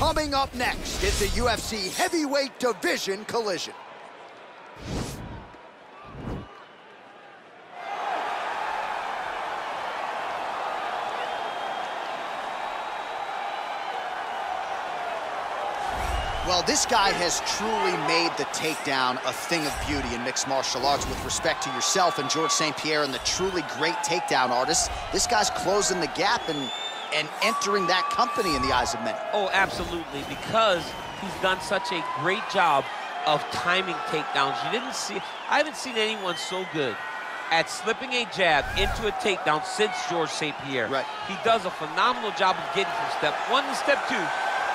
Coming up next, it's a UFC heavyweight division collision. Well, this guy has truly made the takedown a thing of beauty in mixed martial arts. With respect to yourself and George St. Pierre and the truly great takedown artists, this guy's closing the gap and entering that company in the eyes of many. Oh, absolutely, because he's done such a great job of timing takedowns. I haven't seen anyone so good at slipping a jab into a takedown since George St. Pierre. Right. He does a phenomenal job of getting from step one to step two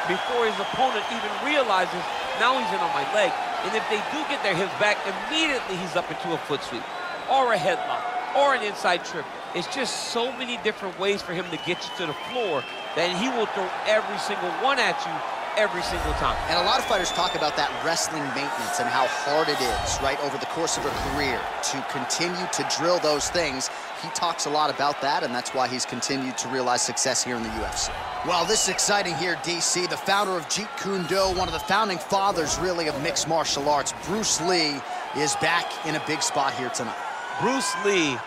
before his opponent even realizes, now he's in on my leg. And if they do get their hips back, immediately he's up into a foot sweep, or a headlock, or an inside trip. It's just so many different ways for him to get you to the floor that he will throw every single one at you every single time. And a lot of fighters talk about that wrestling maintenance and how hard it is, right, over the course of a career to continue to drill those things. He talks a lot about that, and that's why he's continued to realize success here in the UFC. Well, this is exciting here, DC. The founder of Jeet Kune Do, one of the founding fathers, really, of mixed martial arts, Bruce Lee, is back in a big spot here tonight. Bruce Lee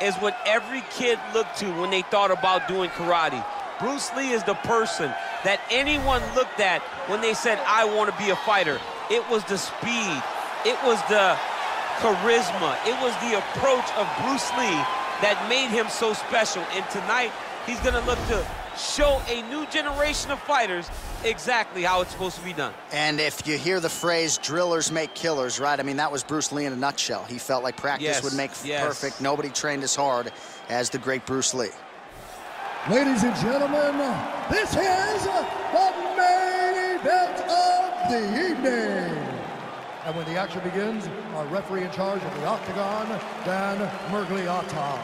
is what every kid looked to when they thought about doing karate. Bruce Lee is the person that anyone looked at when they said, I want to be a fighter. It was the speed, it was the charisma, it was the approach of Bruce Lee that made him so special. And tonight, he's going to look to show a new generation of fighters exactly how it's supposed to be done. And if you hear the phrase, drillers make killers, right? I mean, that was Bruce Lee in a nutshell. He felt like practice would make perfect. Nobody trained as hard as the great Bruce Lee. Ladies and gentlemen, this is the main event of the evening. And when the action begins, our referee in charge of the Octagon, Dan Murgliata.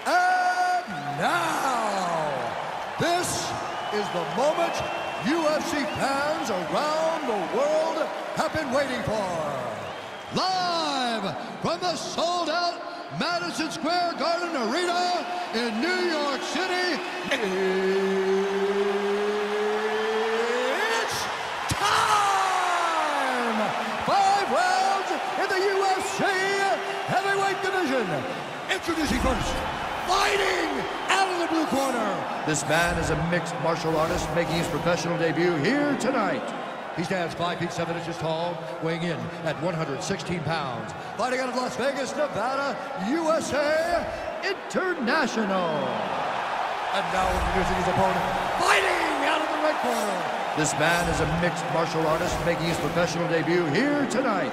And now, this is the moment UFC fans around the world have been waiting for. Live from the sold-out Madison Square Garden Arena in New York City, it's time! 5 rounds in the UFC heavyweight division. Introducing first, fighting out of the blue corner. This man is a mixed martial artist making his professional debut here tonight. He stands 5 feet 7 inches tall, weighing in at 116 pounds. Fighting out of Las Vegas, Nevada, USA International. And now introducing his opponent, fighting out of the red corner. This man is a mixed martial artist making his professional debut here tonight.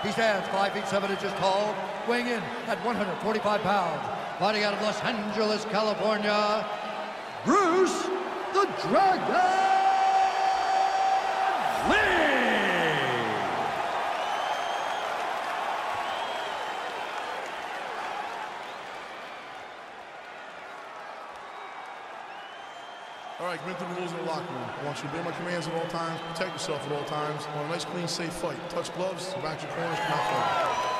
He stands 5 feet 7 inches tall, weighing in at 145 pounds. Fighting out of Los Angeles, California, Bruce the Dragon Lee! All right, commit to the rules in the locker room. I want you to obey my commands at all times, protect yourself at all times. I want a nice, clean, safe fight. Touch gloves, back your corners, come out fight.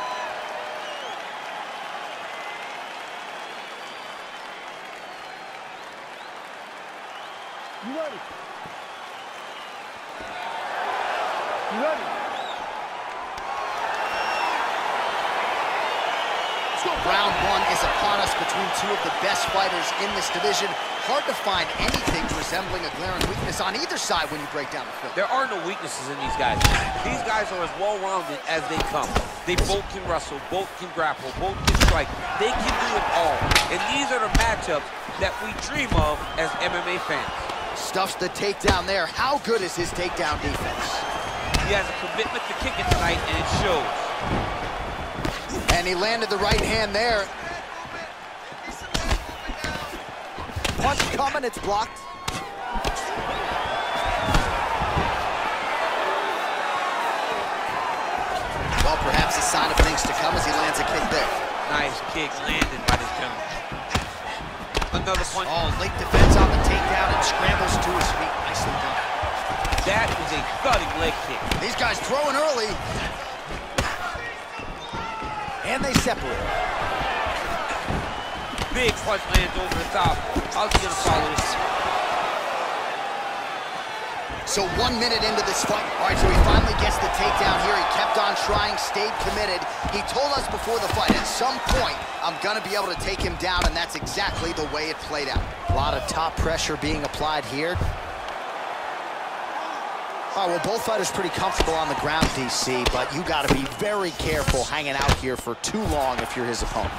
You ready? You ready? Round one is upon us between two of the best fighters in this division. Hard to find anything resembling a glaring weakness on either side when you break down the film. There are no weaknesses in these guys. These guys are as well-rounded as they come. They both can wrestle, both can grapple, both can strike. They can do it all. And these are the matchups that we dream of as MMA fans. Stuffs the takedown there. How good is his takedown defense? He has a commitment to kick it tonight, and it shows. And he landed the right hand there. Punch coming, it's blocked. Well, perhaps a sign of things to come as he lands a kick there. Nice kick landed by this gentleman. Another punch. Oh, late defense on the takedown and scrambles to his feet. Nicely done. That was a thudding leg kick. These guys throwing early. And they separate. Big punch lands over the top. How's he gonna follow this? So 1 minute into this fight. All right, so he finally gets the takedown here. He kept on trying, stayed committed. He told us before the fight, at some point, I'm gonna be able to take him down, and that's exactly the way it played out. A lot of top pressure being applied here. All right, well, both fighters pretty comfortable on the ground, DC, but you gotta be very careful hanging out here for too long if you're his opponent.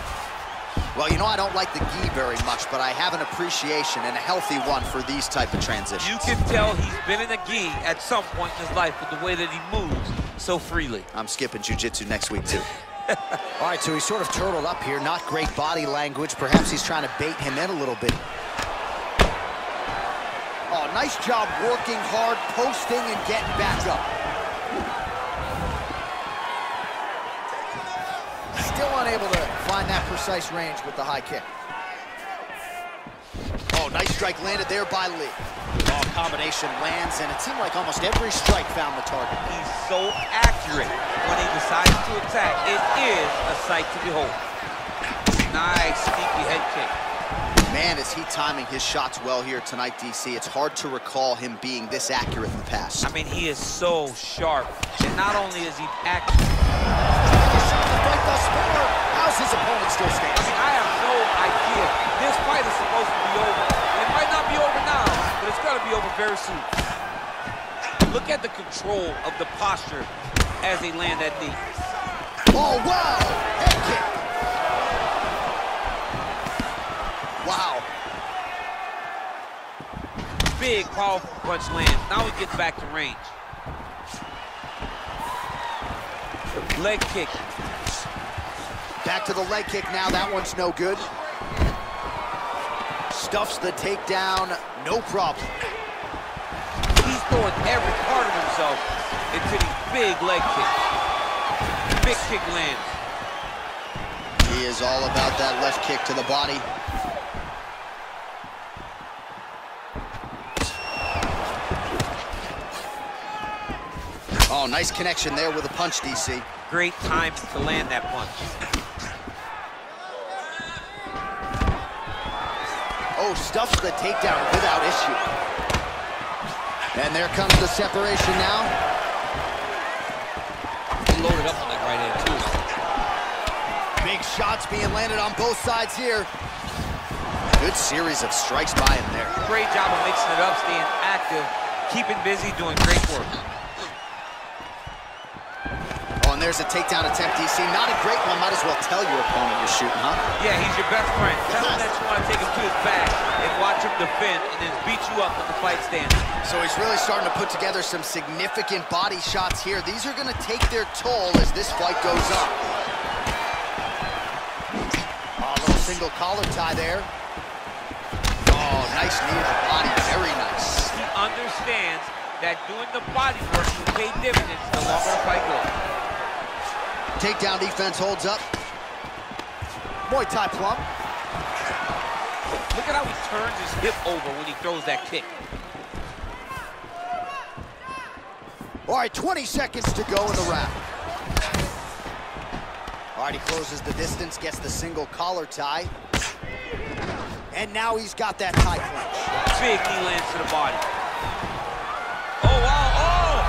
Well, you know, I don't like the gi very much, but I have an appreciation, and a healthy one, for these type of transitions. You can tell he's been in a gi at some point in his life with the way that he moves so freely. I'm skipping jiu-jitsu next week, too. All right, so he's sort of turtled up here. Not great body language. Perhaps he's trying to bait him in a little bit. Oh, nice job working hard, posting, and getting back up. Still unable to find that precise range with the high kick. Oh, nice strike landed there by Lee. Oh, combination lands, and it seemed like almost every strike found the target. He's so accurate when he decides to attack. It is a sight to behold. Nice, sneaky head kick. Man, is he timing his shots well here tonight, DC. It's hard to recall him being this accurate in the past. I mean, he is so sharp. And not only is he accurate. How's his opponent still standing? I mean, I have no idea. This fight is supposed to be over. It might not be over now, but it's going to be over very soon. Look at the control of the posture as they land that knee. Oh, wow! Head kick. Wow. Big, powerful punch lands. Now he gets back to range. Leg kick. Back to the leg kick now. That one's no good. Stuffs the takedown. No problem. He's throwing every part of himself into these big leg kicks. Big kick lands. He is all about that left kick to the body. Oh, nice connection there with a punch, DC. Great time to land that punch. Oh, stuffs the takedown without issue. And there comes the separation now. He loaded up on that right hand, too. Big shots being landed on both sides here. Good series of strikes by him there. Great job of mixing it up, staying active, keeping busy, doing great work. Oh, and there's a takedown attempt, DC. Not a great one. Might as well tell your opponent you're shooting, huh? Yeah, he's your best friend. Tell him that you want to take him to his back and watch him defend and then beat you up when the fight stands. So he's really starting to put together some significant body shots here. These are going to take their toll as this fight goes on. Oh, a little single collar tie there. Oh, nice knee to the body. Very nice. He understands that doing the body work will pay dividends the longer the fight goes. Takedown defense holds up. Muay Thai plum. Look at how he turns his hip over when he throws that kick. All right, 20 seconds to go in the round. All right, he closes the distance, gets the single collar tie. And now he's got that tie clinch. Big knee lands to the body. Oh, wow, oh!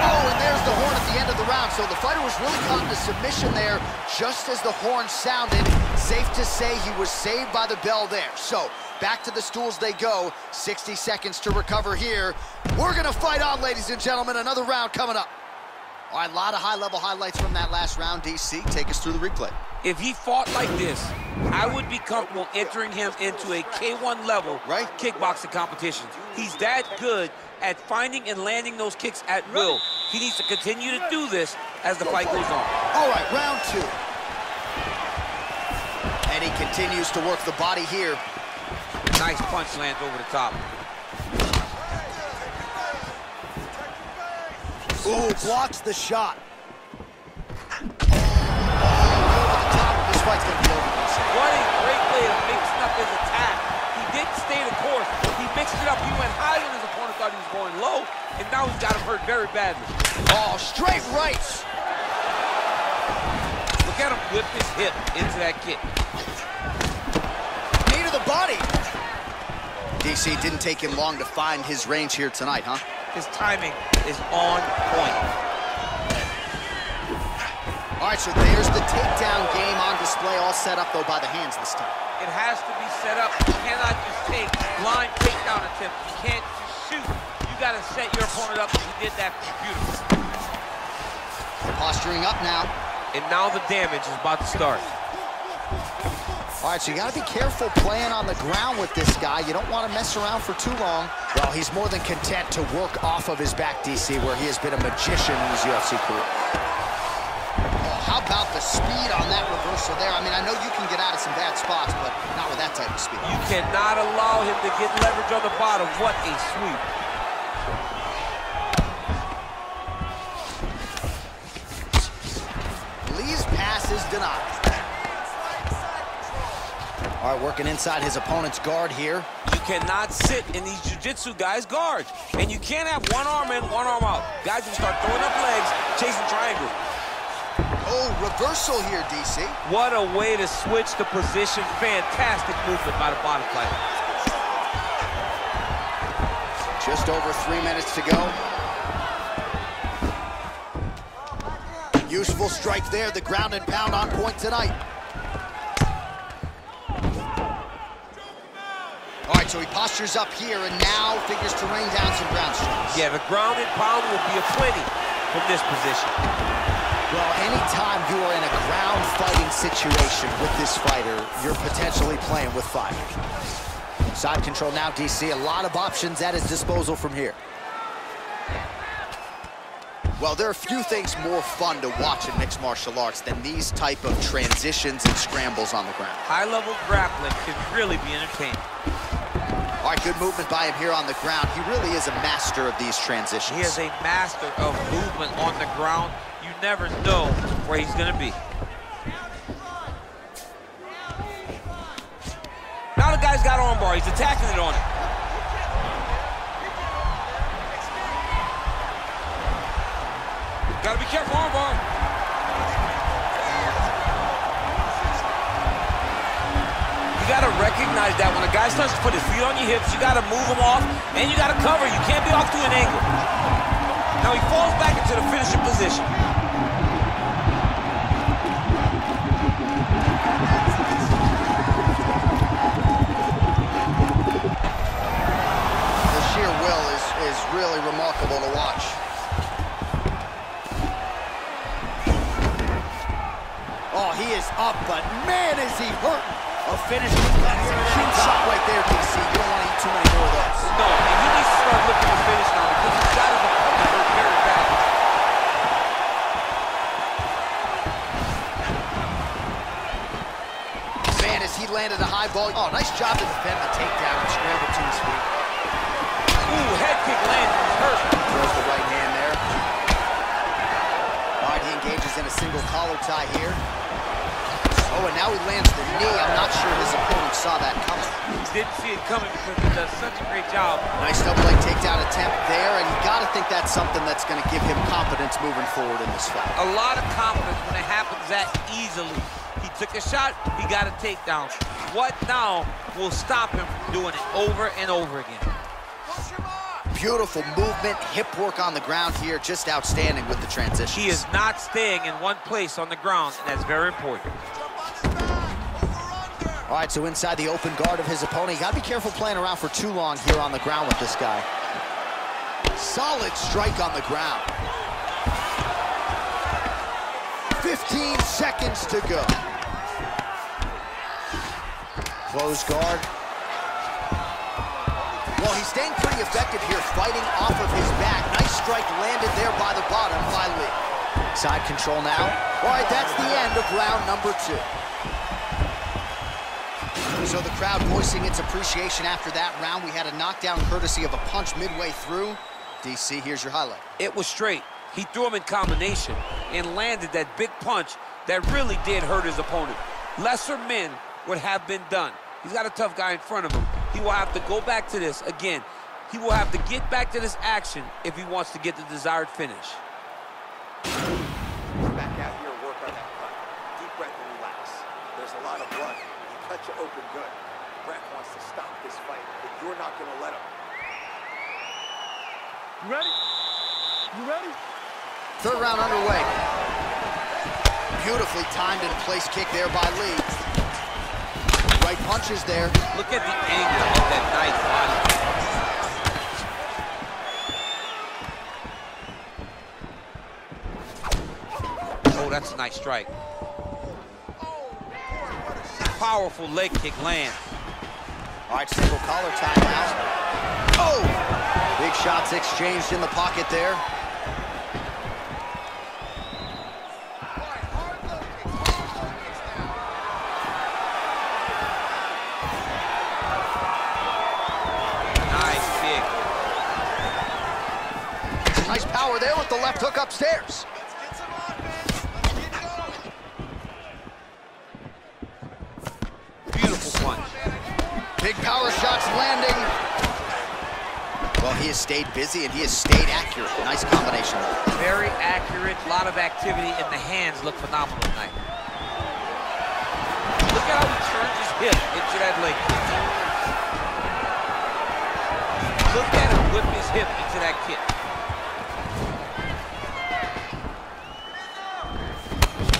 Oh, and there's the horn at the end of the round. So the fighter was really caught in a submission there just as the horn sounded. Safe to say he was saved by the bell there. So back to the stools they go. 60 seconds to recover here. We're gonna fight on, ladies and gentlemen. Another round coming up. All right, a lot of high-level highlights from that last round, DC. Take us through the replay. If he fought like this, I would be comfortable entering him into a K1 level kickboxing competition. He's that good at finding and landing those kicks at will. He needs to continue to do this as the fight goes on. All right, round two. And he continues to work the body here. Nice punch lands over the top. Ooh, blocks the shot. Over the top. This fight's gonna be over. What a great way of mixing up his attack. He didn't stay the course. He mixed it up. He went high when his opponent thought he was going low, and now he's got him hurt very badly. Oh, straight rights. Look at him whip his hip into that kick. DC, it didn't take him long to find his range here tonight, huh? His timing is on point. All right, so there's the takedown game on display, all set up, though, by the hands this time. It has to be set up. You cannot just take blind takedown attempts. You can't just shoot. You got to set your opponent up, and he did that beautifully. Posturing up now. And now the damage is about to start. All right, so you got to be careful playing on the ground with this guy. You don't want to mess around for too long. Well, he's more than content to work off of his back, DC, where he has been a magician in his UFC career. Oh, how about the speed on that reversal there? I mean, I know you can get out of some bad spots, but not with that type of speed. You cannot allow him to get leverage on the bottom. What a sweep. Lee's pass is denied. All right, working inside his opponent's guard here. You cannot sit in these jiu-jitsu guys' guards. And you can't have one arm in, one arm out. Guys will start throwing up legs, chasing triangles. Oh, reversal here, DC. What a way to switch the position. Fantastic movement by the bottom fighter. Just over 3 minutes to go. Useful strike there, the ground and pound on point tonight. All right, so he postures up here and now figures to rain down some ground strikes. Yeah, the ground and pound will be aplenty from this position. Well, anytime you are in a ground fighting situation with this fighter, you're potentially playing with fire. Side control now, DC. A lot of options at his disposal from here. Well, there are few things more fun to watch in mixed martial arts than these type of transitions and scrambles on the ground. High-level grappling can really be entertaining. All right, good movement by him here on the ground. He really is a master of these transitions. He is a master of movement on the ground. You never know where he's going to be. Now the guy's got armbar. He's attacking it on it. Got to be careful, armbar. You got to recognize that when a guy starts to put his feet on your hips, you got to move him off, and you got to cover. You can't be off to an angle. Now he falls back into the finishing position. The sheer will is really remarkable to watch. Oh, he is up, but man, is he hurting. A finish. That's a huge shot right there, DC. You don't want to eat too many more of those. No, and he needs to start looking to finish now because he's got his opponent hurt very bad. Man, as he landed a high ball. Oh, nice job to defend the takedown and scramble to his feet. Ooh, head kick lands. He's hurt. Throws the right hand there. All right, he engages in a single collar tie here. Oh, and now he lands the knee. I'm not sure his opponent saw that coming. Didn't see it coming because he does such a great job. Nice double leg takedown attempt there, and you got to think that's something that's going to give him confidence moving forward in this fight. A lot of confidence when it happens that easily. He took a shot, he got a takedown. What now will stop him from doing it over and over again? Beautiful movement, hip work on the ground here, just outstanding with the transitions. He is not staying in one place on the ground, and that's very important. All right, so inside the open guard of his opponent, you got to be careful playing around for too long here on the ground with this guy. Solid strike on the ground. 15 seconds to go. Close guard. Well, he's staying pretty effective here, fighting off of his back. Nice strike landed there by the bottom by Lee. Side control now. All right, that's the end of round number 2. So the crowd voicing its appreciation after that round. We had a knockdown courtesy of a punch midway through. DC, here's your highlight. It was straight. He threw him in combination and landed that big punch that really did hurt his opponent. Lesser men would have been done. He's got a tough guy in front of him. He will have to go back to this again. He will have to get back to this action if he wants to get the desired finish. Back out here, work on that cut. Deep breath and relax. There's a lot of blood. He cut you open good. Brett wants to stop this fight, but you're not going to let him. You ready? You ready? Third round underway. Beautifully timed and placed kick there by Lee. Right punches there. Look at the angle of that nice body. Oh, that's a nice strike. Powerful leg kick lands. All right, single collar tie now. Oh! Big shots exchanged in the pocket there. Nice power there with the left hook upstairs. Beautiful punch. Big power shots landing. Well, he has stayed busy and he has stayed accurate. Nice combination. Very accurate, a lot of activity, and the hands look phenomenal tonight. Look at how he turns his hip into that leg kick. Look at him whip his hip into that kick.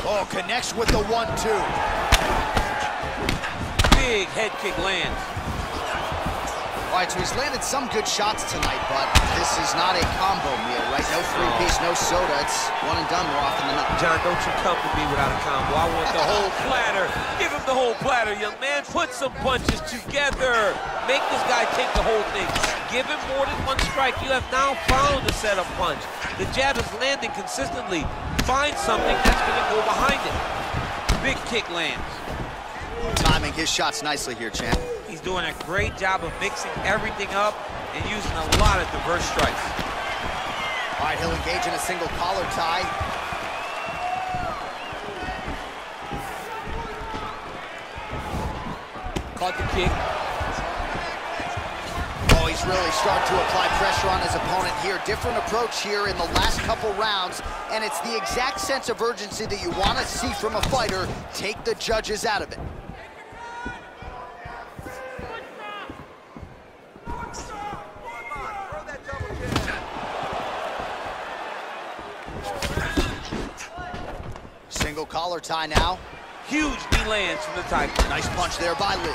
Oh, connects with the 1-2. Big head kick lands. All right, so he's landed some good shots tonight, but this is not a combo meal, right? No three-piece, no soda. It's one and done more often than not. John, don't you come to me without a combo. I want the whole platter. Give him the whole platter, young man. Put some punches together. Make this guy take the whole thing. Give him more than one strike. You have now found a setup punch. The jab is landing consistently. Find something that's going to go behind it. Big kick lands. Timing his shots nicely here, champ. He's doing a great job of mixing everything up and using a lot of diverse strikes. All right, he'll engage in a single collar tie. Caught the kick. Oh, he's really starting to apply pressure on his opponent here. Different approach here in the last couple rounds, and it's the exact sense of urgency that you want to see from a fighter. Take the judges out of it. Single collar tie now. Huge knee lands from the tiger. Nice punch there by Lee.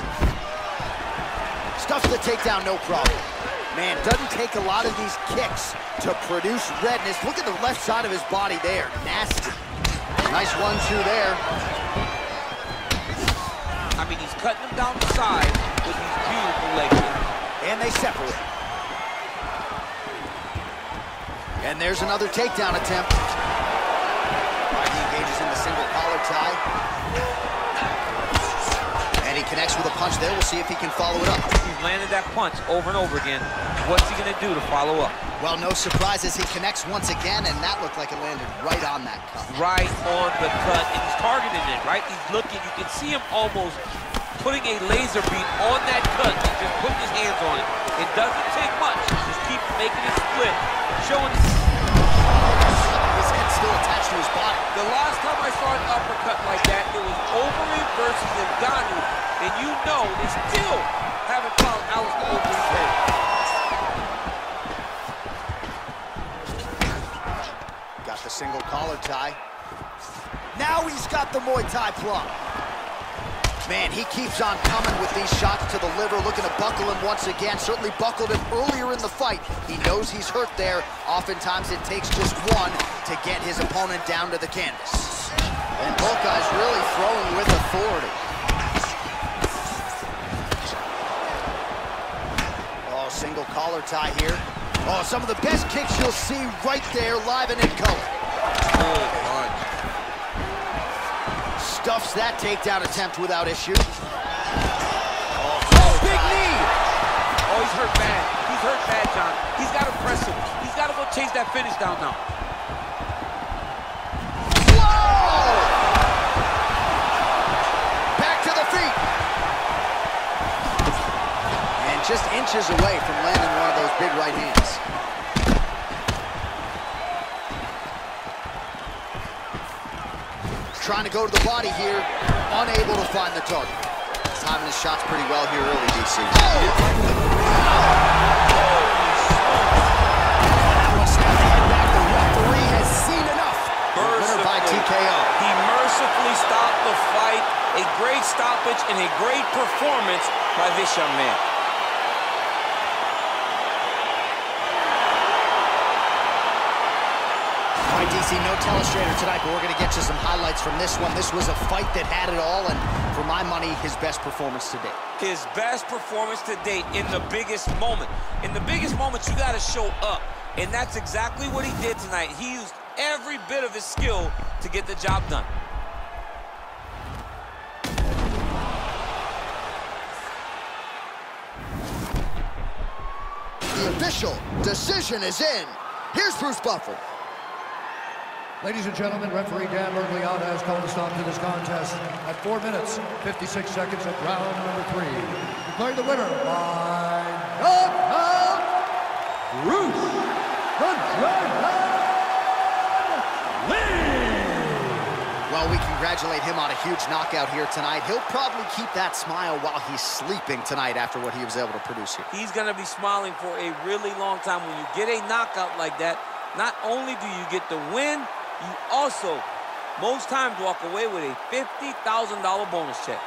Stuffs the takedown, no problem. Man, doesn't take a lot of these kicks to produce redness. Look at the left side of his body there. Nasty. Nice 1-2 there. I mean, he's cutting him down the side with these beautiful leg kicks. And they separate. And there's another takedown attempt. He engages in the single collar tie. And he connects with a punch there. We'll see if he can follow it up. He's landed that punch over and over again. What's he gonna do to follow up? Well, no surprises. He connects once again, and that looked like it landed right on that cut. Right on the cut, and he's targeting it, right? He's looking, you can see him almost putting a laser beam on that cut. He's just putting his hands on it. It doesn't take much. Just keep making it split, showing his head still attached to his body. The last time I saw an uppercut like that, it was Overeem versus Ngannou, and you know they still haven't found Alistair Overeem's head. Got the single collar tie. Now he's got the Muay Thai plum. Man, he keeps on coming with these shots to the liver, looking to buckle him once again. Certainly buckled him earlier in the fight. He knows he's hurt there. Oftentimes it takes just one to get his opponent down to the canvas. And both guys really throwing with authority. Oh, single collar tie here. Oh, some of the best kicks you'll see right there, live and in color. Good punch. Stuffs that takedown attempt without issue. Oh, big knee! Oh, he's hurt bad. He's hurt bad, John. He's got to press him. He's got to go chase that finish down now. Whoa! Back to the feet. And just inches away from landing one of those big right hands. Trying to go to the body here, unable to find the target. timing his shots pretty well here early, DC. Oh! The referee has seen enough. Winner by TKO. He mercifully stopped the fight. A great stoppage and a great performance by this young man. All right, DC, no telestrator tonight, but we're going to get you some highlights from this one. This was a fight that had it all, and for my money, his best performance to date. His best performance to date in the biggest moment. In the biggest moments, you got to show up, and that's exactly what he did tonight. He used every bit of his skill to get the job done. The official decision is in. Here's Bruce Buffer. Ladies and gentlemen, referee Dan Mergliata has called a stop to this contest at 4 minutes, 56 seconds of round number 3. Declaring the winner by knockout, Bruce the Dragon Lee! Well, we congratulate him on a huge knockout here tonight. He'll probably keep that smile while he's sleeping tonight after what he was able to produce here. He's going to be smiling for a really long time. When you get a knockout like that, not only do you get the win, you also, most times, walk away with a $50,000 bonus check.